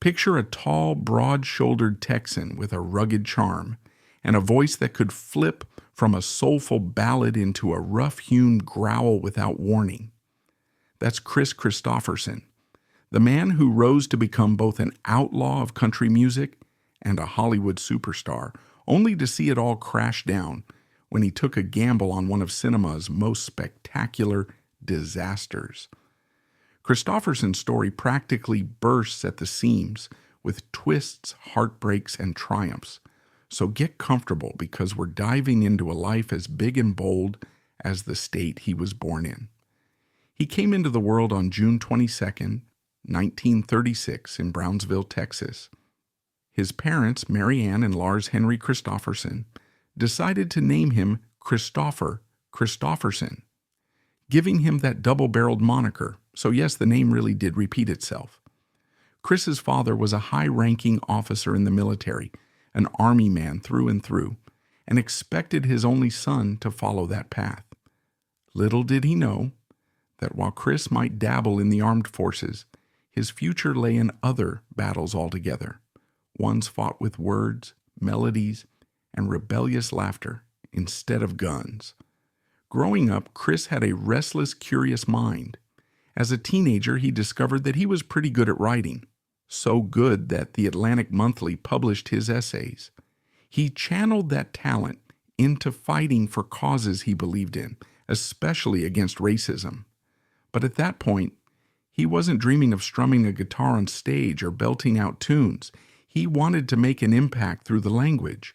Picture a tall, broad-shouldered Texan with a rugged charm and a voice that could flip from a soulful ballad into a rough-hewn growl without warning. That's Kris Kristofferson, the man who rose to become both an outlaw of country music and a Hollywood superstar, only to see it all crash down when he took a gamble on one of cinema's most spectacular disasters. Kristofferson's story practically bursts at the seams with twists, heartbreaks, and triumphs. So get comfortable because we're diving into a life as big and bold as the state he was born in. He came into the world on June 22nd, 1936 in Brownsville, Texas. His parents, Mary Ann and Lars Henry Kristofferson, decided to name him Kristoffer Kristofferson, giving him that double-barreled moniker. So yes, the name really did repeat itself. Chris's father was a high-ranking officer in the military, an army man through and through, and expected his only son to follow that path. Little did he know that while Kris might dabble in the armed forces, his future lay in other battles altogether, ones fought with words, melodies, and rebellious laughter instead of guns. Growing up, Kris had a restless, curious mind. As a teenager, he discovered that he was pretty good at writing, so good that the Atlantic Monthly published his essays. He channeled that talent into fighting for causes he believed in, especially against racism. But at that point, he wasn't dreaming of strumming a guitar on stage or belting out tunes. He wanted to make an impact through the language,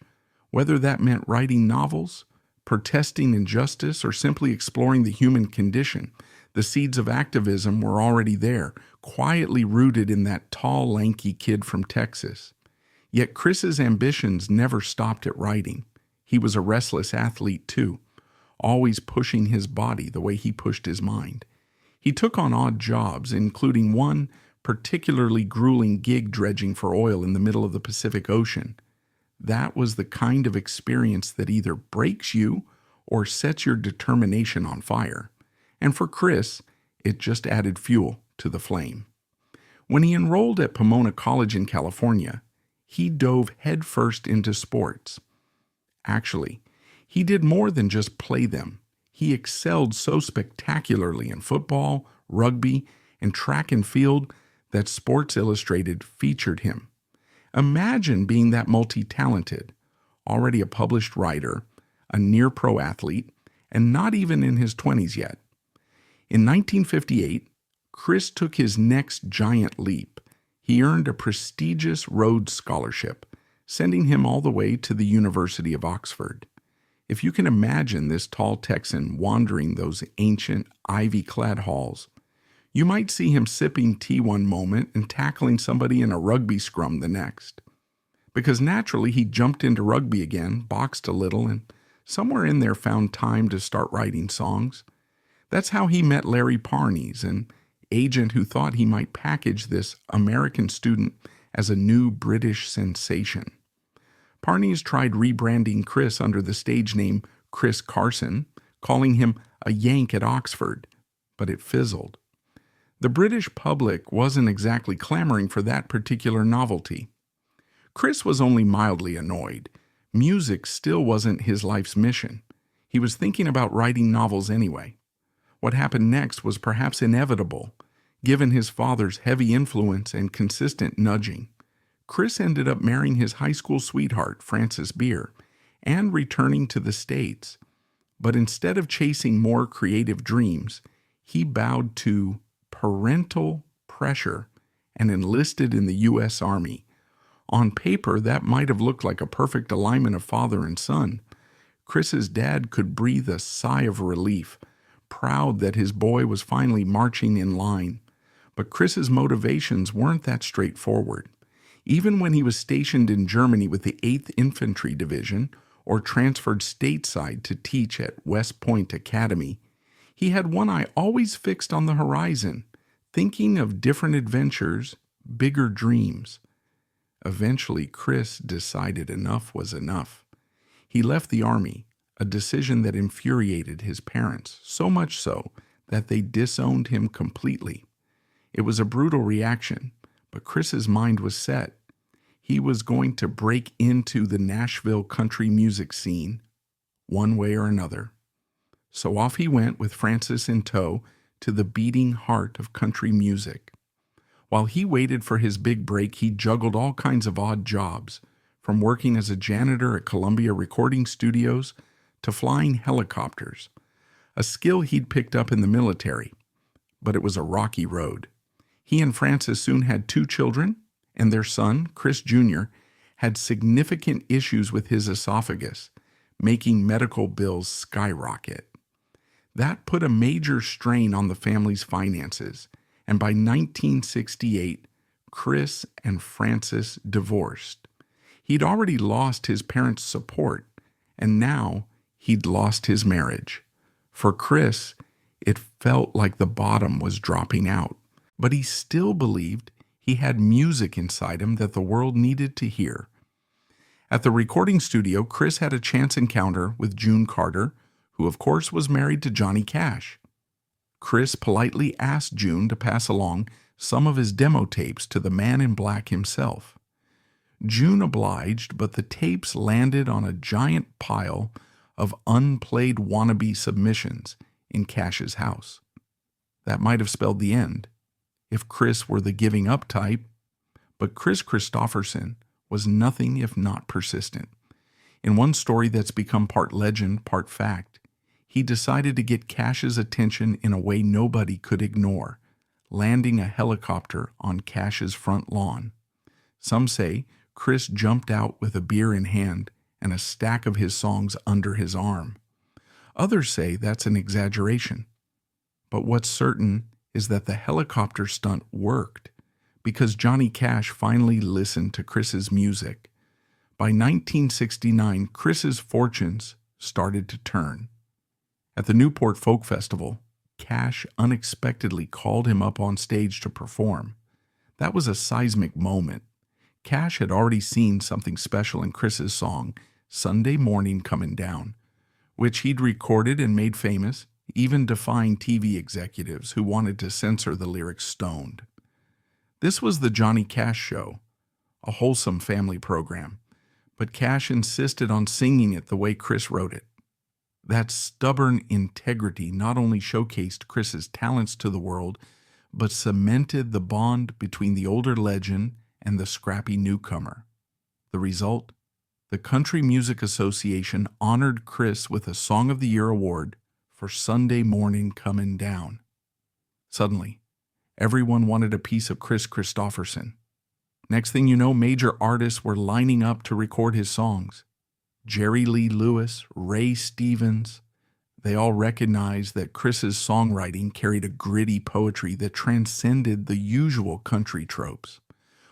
whether that meant writing novels, protesting injustice, or simply exploring the human condition. The seeds of activism were already there, quietly rooted in that tall, lanky kid from Texas. Yet Chris's ambitions never stopped at writing. He was a restless athlete too, always pushing his body the way he pushed his mind. He took on odd jobs, including one particularly grueling gig dredging for oil in the middle of the Pacific Ocean. That was the kind of experience that either breaks you or sets your determination on fire. And for Kris, it just added fuel to the flame. When he enrolled at Pomona College in California, he dove headfirst into sports. Actually, he did more than just play them. He excelled so spectacularly in football, rugby, and track and field that Sports Illustrated featured him. Imagine being that multi-talented, already a published writer, a near-pro athlete, and not even in his 20s yet. In 1958, Kris took his next giant leap. He earned a prestigious Rhodes Scholarship, sending him all the way to the University of Oxford. If you can imagine this tall Texan wandering those ancient, ivy-clad halls, you might see him sipping tea one moment and tackling somebody in a rugby scrum the next. Because naturally he jumped into rugby again, boxed a little, and somewhere in there found time to start writing songs. That's how he met Larry Parnes, an agent who thought he might package this American student as a new British sensation. Parnes tried rebranding Kris under the stage name Kris Carson, calling him a Yank at Oxford, but it fizzled. The British public wasn't exactly clamoring for that particular novelty. Kris was only mildly annoyed. Music still wasn't his life's mission. He was thinking about writing novels anyway. What happened next was perhaps inevitable, given his father's heavy influence and consistent nudging. Kris ended up marrying his high school sweetheart, Frances Beer, and returning to the States. But instead of chasing more creative dreams, he bowed to parental pressure and enlisted in the U.S. Army. On paper, that might have looked like a perfect alignment of father and son. Chris's dad could breathe a sigh of relief, proud that his boy was finally marching in line. But Chris's motivations weren't that straightforward. Even when he was stationed in Germany with the 8th Infantry Division or transferred stateside to teach at West Point Academy, he had one eye always fixed on the horizon, thinking of different adventures, bigger dreams. Eventually, Kris decided enough was enough. He left the Army, a decision that infuriated his parents, so much so that they disowned him completely. It was a brutal reaction, But Kris's mind was set. He was going to break into the Nashville country music scene, one way or another. So off he went with Frances in tow to the beating heart of country music. While he waited for his big break, he juggled all kinds of odd jobs, from working as a janitor at Columbia recording studios to flying helicopters, a skill he'd picked up in the military. But it was a rocky road. He and Frances soon had 2 children, and their son, Kris Jr., had significant issues with his esophagus, making medical bills skyrocket. That put a major strain on the family's finances, and by 1968, Kris and Frances divorced. He'd already lost his parents' support, and now he'd lost his marriage. For Kris, it felt like the bottom was dropping out, but he still believed he had music inside him that the world needed to hear. At the recording studio, Kris had a chance encounter with June Carter, who of course was married to Johnny Cash. Kris politely asked June to pass along some of his demo tapes to the man in black himself. June obliged, but the tapes landed on a giant pile of unplayed wannabe submissions in Cash's house. That might have spelled the end, if Kris were the giving up type, but Kris Kristofferson was nothing if not persistent. In one story that's become part legend, part fact, he decided to get Cash's attention in a way nobody could ignore, landing a helicopter on Cash's front lawn. Some say Kris jumped out with a beer in hand and a stack of his songs under his arm. Others say that's an exaggeration. But what's certain is that the helicopter stunt worked because Johnny Cash finally listened to Kris's music. By 1969, Kris's fortunes started to turn. At the Newport Folk Festival, Cash unexpectedly called him up on stage to perform. That was a seismic moment. Cash had already seen something special in Kris's song, Sunday Morning Comin' Down, which he'd recorded and made famous, even defying TV executives who wanted to censor the lyrics stoned. This was the Johnny Cash Show, a wholesome family program, but Cash insisted on singing it the way Kris wrote it. That stubborn integrity not only showcased Kris's talents to the world, but cemented the bond between the older legend and the scrappy newcomer. The result? The Country Music Association honored Kris with a Song of the Year award for Sunday Morning Comin' Down. Suddenly, everyone wanted a piece of Kris Kristofferson. Next thing you know, major artists were lining up to record his songs. Jerry Lee Lewis, Ray Stevens, they all recognized that Kris's songwriting carried a gritty poetry that transcended the usual country tropes.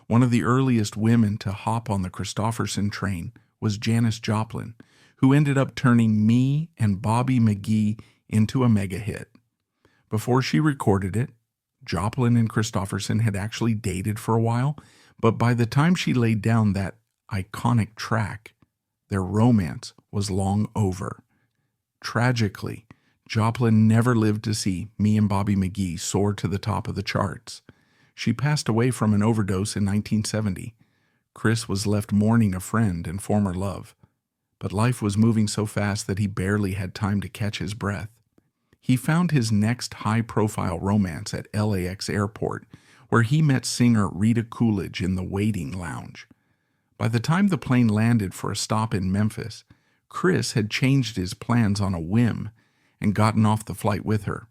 One of the earliest women to hop on the Kristofferson train was Janis Joplin, who ended up turning Me and Bobby McGee into a mega hit. Before she recorded it, Joplin and Kristofferson had actually dated for a while, but by the time she laid down that iconic track, their romance was long over. Tragically, Joplin never lived to see Me and Bobby McGee soar to the top of the charts. She passed away from an overdose in 1970. Kris was left mourning a friend and former love, but life was moving so fast that he barely had time to catch his breath. He found his next high-profile romance at LAX airport, where he met singer Rita Coolidge in the waiting lounge. By the time the plane landed for a stop in Memphis, Kris had changed his plans on a whim and gotten off the flight with her.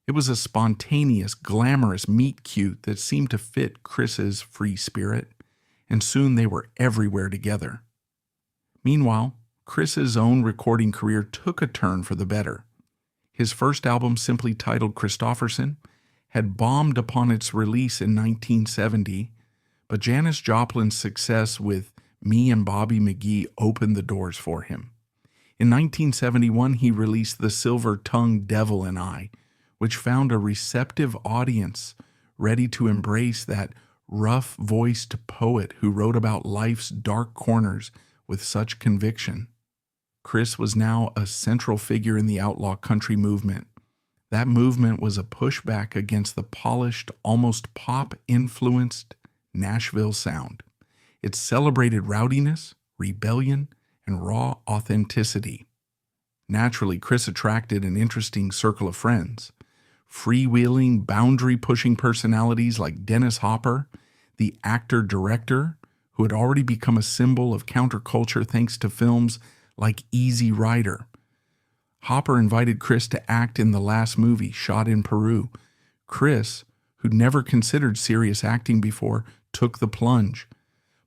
It was a spontaneous, glamorous meet-cute that seemed to fit Kris's free spirit, and soon they were everywhere together. Meanwhile, Kris's own recording career took a turn for the better. His first album, simply titled Kristofferson, had bombed upon its release in 1970, but Janis Joplin's success with Me and Bobby McGee opened the doors for him. In 1971, he released The Silver-Tongued Devil and I, which found a receptive audience ready to embrace that rough-voiced poet who wrote about life's dark corners with such conviction. Kris was now a central figure in the outlaw country movement. That movement was a pushback against the polished, almost pop-influenced Nashville sound. It celebrated rowdiness, rebellion, and raw authenticity. Naturally, Kris attracted an interesting circle of friends. Freewheeling, boundary-pushing personalities like Dennis Hopper, the actor-director, who had already become a symbol of counterculture thanks to films like Easy Rider. Hopper invited Kris to act in the last movie, shot in Peru. Kris, who'd never considered serious acting before, took the plunge.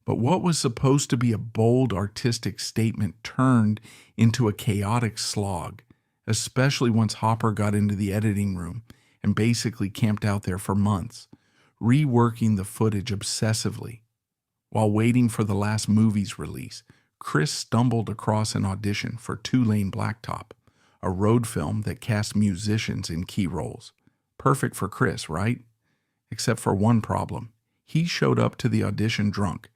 But what was supposed to be a bold artistic statement turned into a chaotic slog, especially once Hopper got into the editing room and basically camped out there for months, reworking the footage obsessively. While waiting for the last movie's release, Kris stumbled across an audition for Two Lane Blacktop, a road film that cast musicians in key roles. Perfect for Kris, right? Except for one problem. He showed up to the audition drunk.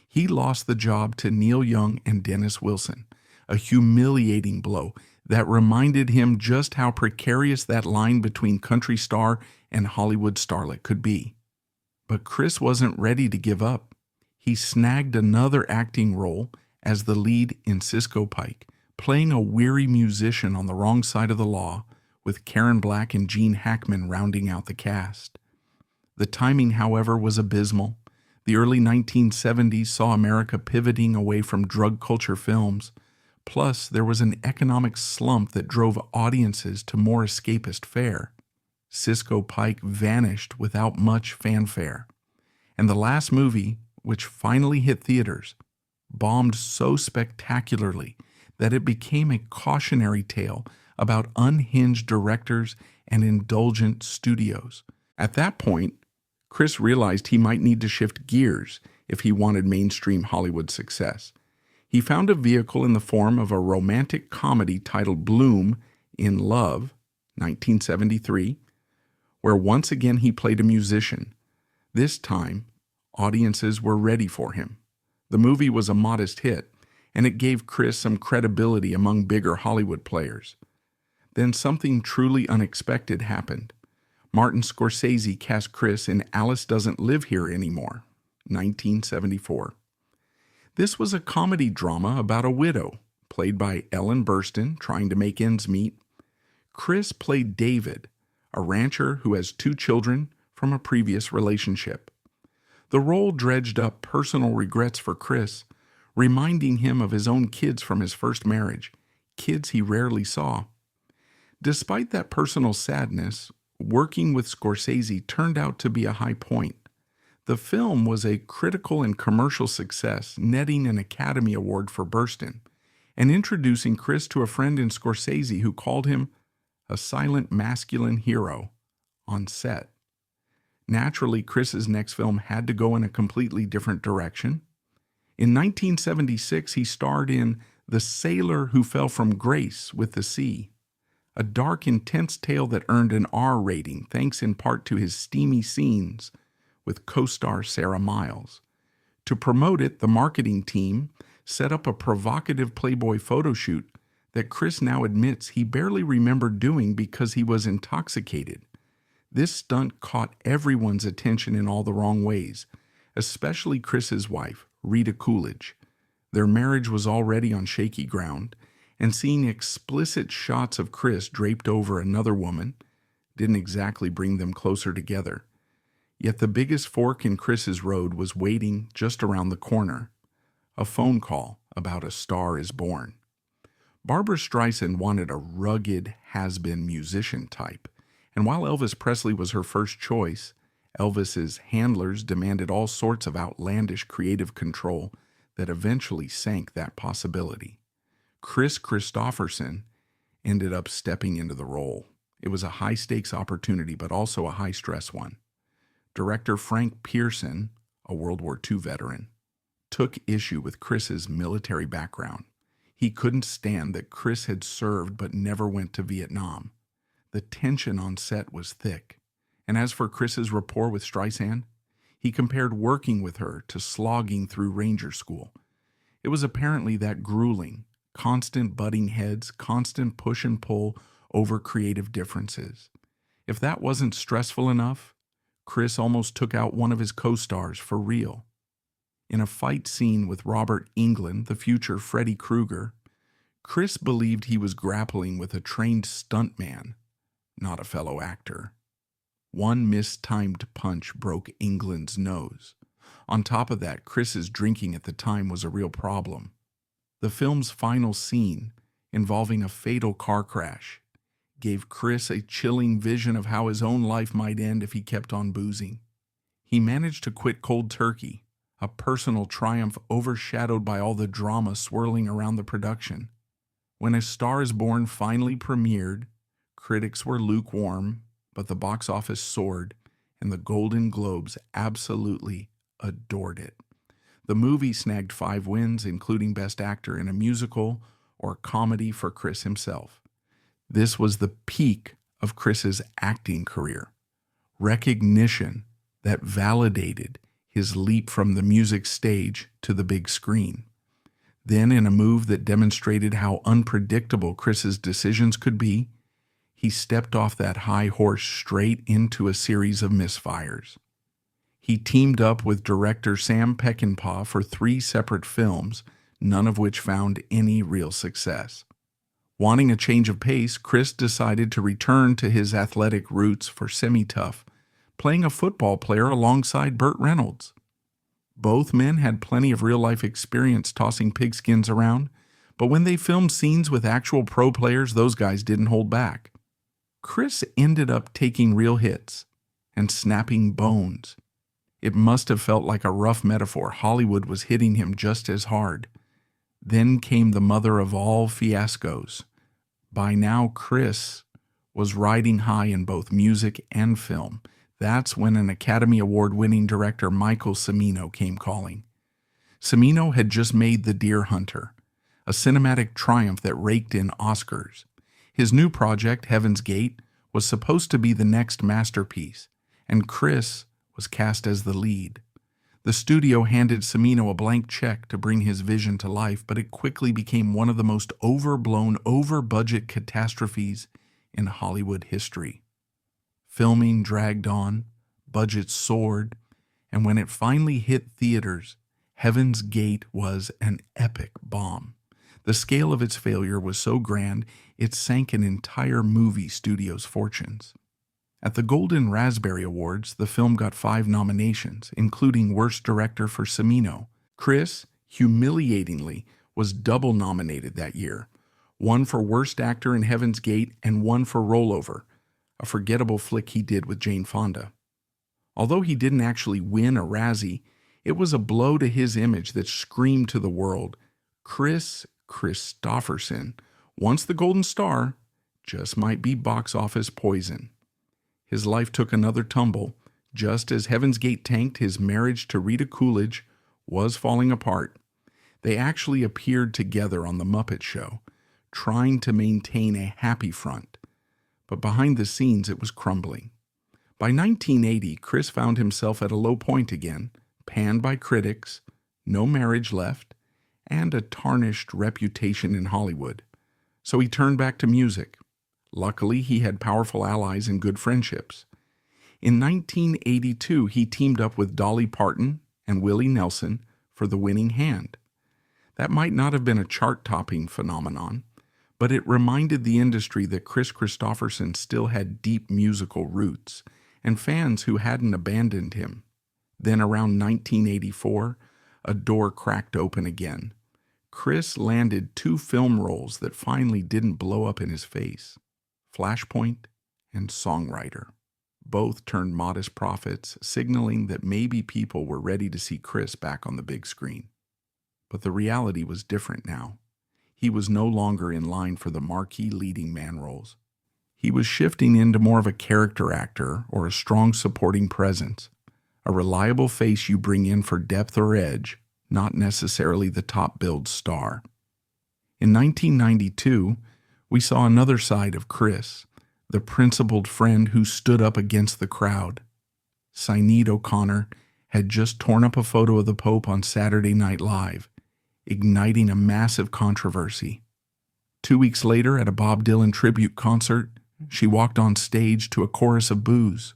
He lost the job to Neil Young and Dennis Wilson, a humiliating blow that reminded him just how precarious that line between country star and Hollywood starlet could be. But Kris wasn't ready to give up. He snagged another acting role as the lead in Cisco Pike, playing a weary musician on the wrong side of the law, with Karen Black and Gene Hackman rounding out the cast. The timing, however, was abysmal. The early 1970s saw America pivoting away from drug culture films. Plus, there was an economic slump that drove audiences to more escapist fare. Cisco Pike vanished without much fanfare. And the last movie, which finally hit theaters, bombed so spectacularly that it became a cautionary tale about unhinged directors and indulgent studios. At that point, Kris realized he might need to shift gears if he wanted mainstream Hollywood success. He found a vehicle in the form of a romantic comedy titled Bloom in Love, 1973, where once again he played a musician. This time, audiences were ready for him. The movie was a modest hit, and it gave Kris some credibility among bigger Hollywood players. Then something truly unexpected happened. Martin Scorsese cast Kris in Alice Doesn't Live Here Anymore, 1974. This was a comedy drama about a widow, played by Ellen Burstyn, trying to make ends meet. Kris played David, a rancher who has 2 children from a previous relationship. The role dredged up personal regrets for Kris, reminding him of his own kids from his first marriage, kids he rarely saw. Despite that personal sadness, working with Scorsese turned out to be a high point. The film was a critical and commercial success, netting an Academy Award for Burstyn, and introducing Kris to a friend in Scorsese who called him a silent masculine hero on set. Naturally, Kris's next film had to go in a completely different direction. In 1976, he starred in The Sailor Who Fell from Grace with the Sea, a dark, intense tale that earned an R rating thanks in part to his steamy scenes with co-star Sarah Miles. To promote it, the marketing team set up a provocative Playboy photo shoot that Kris now admits he barely remembered doing because he was intoxicated. This stunt caught everyone's attention in all the wrong ways, especially Kris's wife, Rita Coolidge. Their marriage was already on shaky ground, and seeing explicit shots of Kris draped over another woman didn't exactly bring them closer together. Yet the biggest fork in Kris's road was waiting just around the corner, a phone call about A Star is Born. Barbra Streisand wanted a rugged, has-been musician type, and while Elvis Presley was her first choice, Elvis's handlers demanded all sorts of outlandish creative control that eventually sank that possibility. Kris Kristofferson ended up stepping into the role. It was a high-stakes opportunity, but also a high-stress one. Director Frank Pearson, a World War II veteran, took issue with Kris's military background. He couldn't stand that Kris had served but never went to Vietnam. The tension on set was thick. And as for Kris's rapport with Streisand, he compared working with her to slogging through Ranger School. It was apparently that grueling, constant butting heads, constant push and pull over creative differences. If that wasn't stressful enough, Kris almost took out one of his co-stars for real. In a fight scene with Robert Englund, the future Freddy Krueger, Kris believed he was grappling with a trained stuntman, not a fellow actor. One mistimed punch broke Englund's nose. On top of that, Kris's drinking at the time was a real problem. The film's final scene, involving a fatal car crash, gave Kris a chilling vision of how his own life might end if he kept on boozing. He managed to quit cold turkey, a personal triumph overshadowed by all the drama swirling around the production. When A Star is Born finally premiered, critics were lukewarm, but the box office soared, and the Golden Globes absolutely adored it. The movie snagged 5 wins, including Best Actor in a Musical or Comedy for Kris himself. This was the peak of Kris's acting career. Recognition that validated his leap from the music stage to the big screen. Then, in a move that demonstrated how unpredictable Kris's decisions could be, he stepped off that high horse straight into a series of misfires. He teamed up with director Sam Peckinpah for 3 separate films, none of which found any real success. Wanting a change of pace, Kris decided to return to his athletic roots for Semi-Tough, playing a football player alongside Burt Reynolds. Both men had plenty of real-life experience tossing pigskins around, but when they filmed scenes with actual pro players, those guys didn't hold back. Kris ended up taking real hits and snapping bones. It must have felt like a rough metaphor. Hollywood was hitting him just as hard. Then came the mother of all fiascos. By now, Kris was riding high in both music and film. That's when an Academy Award-winning director Michael Cimino came calling. Cimino had just made The Deer Hunter, a cinematic triumph that raked in Oscars. His new project, Heaven's Gate, was supposed to be the next masterpiece, and Kris was cast as the lead. The studio handed Cimino a blank check to bring his vision to life, but it quickly became one of the most overblown, over-budget catastrophes in Hollywood history. Filming dragged on, budgets soared, and when it finally hit theaters, Heaven's Gate was an epic bomb. The scale of its failure was so grand, it sank an entire movie studio's fortunes. At the Golden Raspberry Awards, the film got 5 nominations, including Worst Director for Cimino. Kris, humiliatingly, was double nominated that year, one for Worst Actor in Heaven's Gate and one for Rollover, a forgettable flick he did with Jane Fonda. Although he didn't actually win a Razzie, it was a blow to his image that screamed to the world, Kris Kristofferson, once the Golden Star, just might be box office poison. His life took another tumble. Just as Heaven's Gate tanked, his marriage to Rita Coolidge was falling apart. They actually appeared together on The Muppet Show, trying to maintain a happy front. But behind the scenes, it was crumbling. By 1980, Kris found himself at a low point again, panned by critics, no marriage left, and a tarnished reputation in Hollywood. So he turned back to music. Luckily, he had powerful allies and good friendships. In 1982, he teamed up with Dolly Parton and Willie Nelson for The Winning Hand. That might not have been a chart-topping phenomenon, but it reminded the industry that Kris Kristofferson still had deep musical roots and fans who hadn't abandoned him. Then around 1984, a door cracked open again. Kris landed 2 film roles that finally didn't blow up in his face. Flashpoint and Songwriter. Both turned modest profits, signaling that maybe people were ready to see Kris back on the big screen. But the reality was different now. He was no longer in line for the marquee leading man roles. He was shifting into more of a character actor or a strong supporting presence, a reliable face you bring in for depth or edge, not necessarily the top-billed star. In 1992, we saw another side of Kris, the principled friend who stood up against the crowd. Sinead O'Connor had just torn up a photo of the Pope on Saturday Night Live, igniting a massive controversy. 2 weeks later, at a Bob Dylan tribute concert, she walked on stage to a chorus of boos.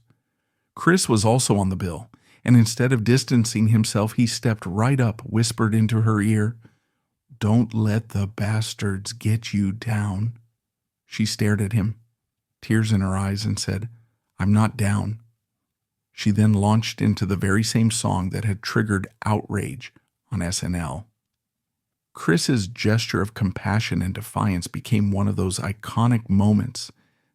Kris was also on the bill, and instead of distancing himself, he stepped right up, whispered into her ear, "Don't let the bastards get you down." She stared at him, tears in her eyes, and said, "I'm not down." She then launched into the very same song that had triggered outrage on SNL. Kris's gesture of compassion and defiance became one of those iconic moments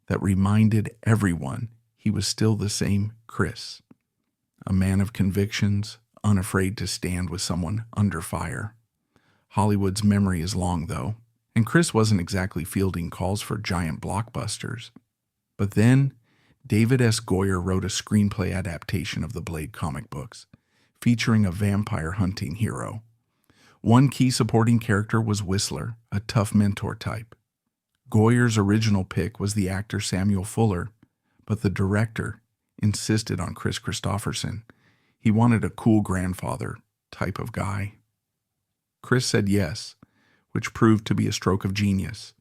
that reminded everyone he was still the same Kris, a man of convictions, unafraid to stand with someone under fire. Hollywood's memory is long, though, and Kris wasn't exactly fielding calls for giant blockbusters. But then, David S. Goyer wrote a screenplay adaptation of the Blade comic books, featuring a vampire hunting hero. One key supporting character was Whistler, a tough mentor type. Goyer's original pick was the actor Samuel Fuller, but the director insisted on Kris Kristofferson. He wanted a cool grandfather type of guy. Kris said yes, which proved to be a stroke of genius.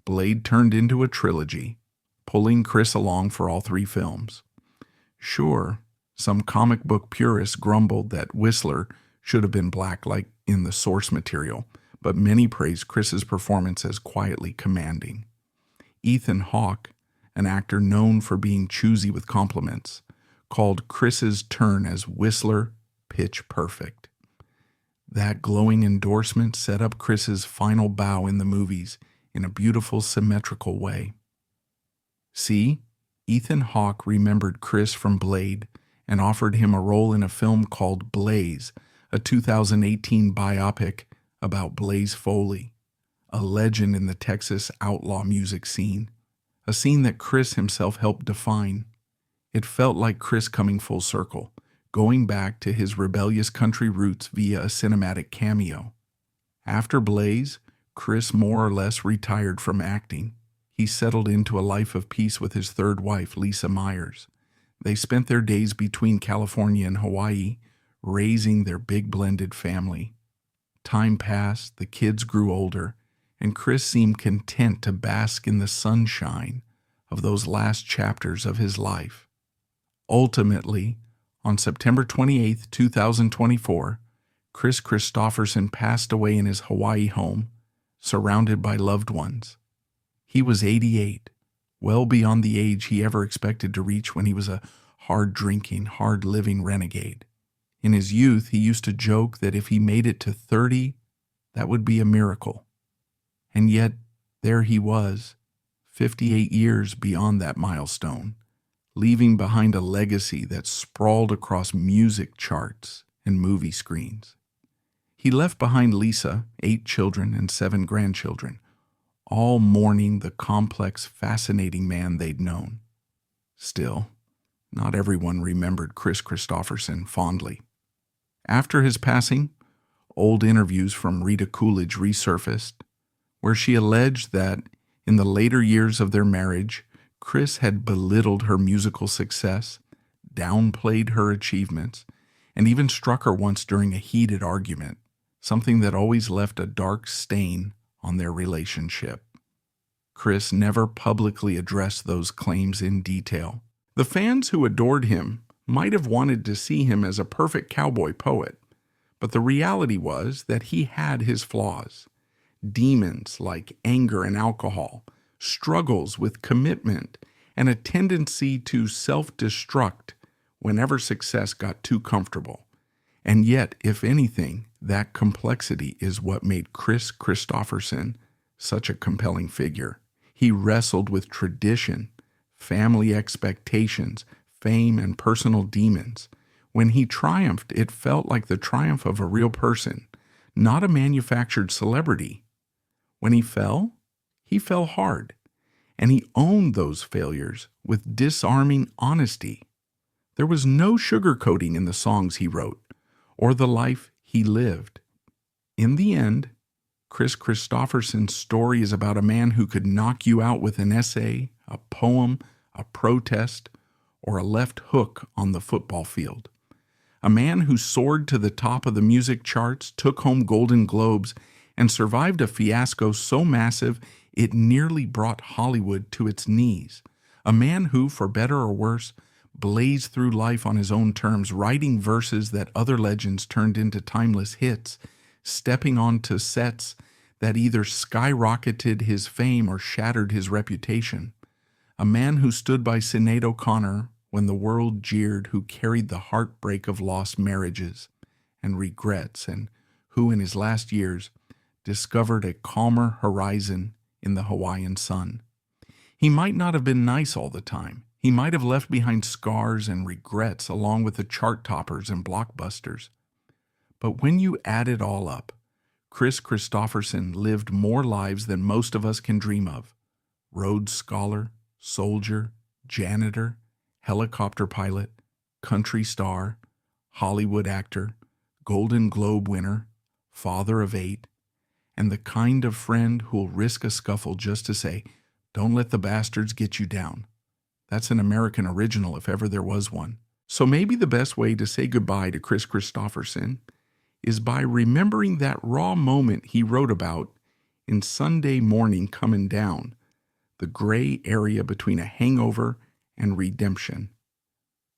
Blade turned into a trilogy, pulling Kris along for all 3 films. Sure, some comic book purists grumbled that Whistler should have been black like in the source material, but many praised Kris's performance as quietly commanding. Ethan Hawke, an actor known for being choosy with compliments, called Kris's turn as Whistler pitch perfect. That glowing endorsement set up Kris's final bow in the movies in a beautiful, symmetrical way. See, Ethan Hawke remembered Kris from Blade and offered him a role in a film called Blaze, a 2018 biopic about Blaze Foley, a legend in the Texas outlaw music scene, a scene that Kris himself helped define. It felt like Kris coming full circle, going back to his rebellious country roots via a cinematic cameo. After Blaze, Kris more or less retired from acting. He settled into a life of peace with his third wife, Lisa Myers. They spent their days between California and Hawaii, raising their big blended family. Time passed, the kids grew older, and Kris seemed content to bask in the sunshine of those last chapters of his life. Ultimately, on September 28, 2024, Kris Kristofferson passed away in his Hawaii home, surrounded by loved ones. He was 88, well beyond the age he ever expected to reach when he was a hard-drinking, hard-living renegade. In his youth, he used to joke that if he made it to 30, that would be a miracle. And yet, there he was, 58 years beyond that milestone, leaving behind a legacy that sprawled across music charts and movie screens. He left behind Lisa, 8 children and 7 grandchildren, all mourning the complex, fascinating man they'd known. Still, not everyone remembered Kris Kristofferson fondly. After his passing, old interviews from Rita Coolidge resurfaced, where she alleged that in the later years of their marriage, Kris had belittled her musical success, downplayed her achievements, and even struck her once during a heated argument, something that always left a dark stain on their relationship. Kris never publicly addressed those claims in detail. The fans who adored him might have wanted to see him as a perfect cowboy poet, but the reality was that he had his flaws. Demons like anger and alcohol, struggles with commitment, and a tendency to self-destruct whenever success got too comfortable. And yet, if anything, that complexity is what made Kris Kristofferson such a compelling figure. He wrestled with tradition, family expectations, fame, and personal demons. When he triumphed, it felt like the triumph of a real person, not a manufactured celebrity. When he fell hard, and he owned those failures with disarming honesty. There was no sugarcoating in the songs he wrote, or the life he lived. In the end, Kris Kristofferson's story is about a man who could knock you out with an essay, a poem, a protest, or a left hook on the football field. A man who soared to the top of the music charts, took home Golden Globes, and survived a fiasco so massive it nearly brought Hollywood to its knees. A man who, for better or worse, blazed through life on his own terms, writing verses that other legends turned into timeless hits, stepping onto sets that either skyrocketed his fame or shattered his reputation. A man who stood by Sinead O'Connor when the world jeered, who carried the heartbreak of lost marriages and regrets, and who in his last years discovered a calmer horizon in the Hawaiian sun. He might not have been nice all the time. He might have left behind scars and regrets along with the chart toppers and blockbusters. But when you add it all up, Kris Kristofferson lived more lives than most of us can dream of. Rhodes Scholar, soldier, janitor, helicopter pilot, country star, Hollywood actor, Golden Globe winner, father of 8, and the kind of friend who'll risk a scuffle just to say, "Don't let the bastards get you down." That's an American original if ever there was one. So maybe the best way to say goodbye to Kris Kristofferson is by remembering that raw moment he wrote about in Sunday Morning Comin' Down, the gray area between a hangover and redemption.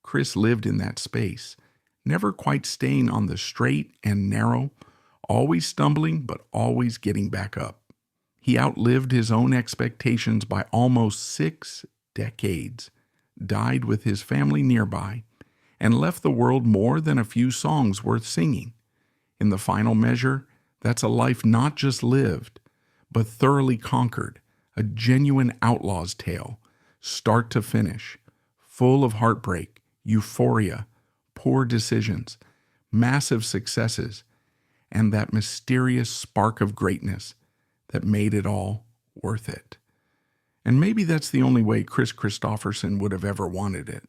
Kris lived in that space, never quite staying on the straight and narrow, always stumbling but always getting back up. He outlived his own expectations by almost 6 decades, died with his family nearby, and left the world more than a few songs worth singing. In the final measure, that's a life not just lived, but thoroughly conquered, a genuine outlaw's tale, start to finish, full of heartbreak, euphoria, poor decisions, massive successes, and that mysterious spark of greatness that made it all worth it. And maybe that's the only way Kris Kristofferson would have ever wanted it.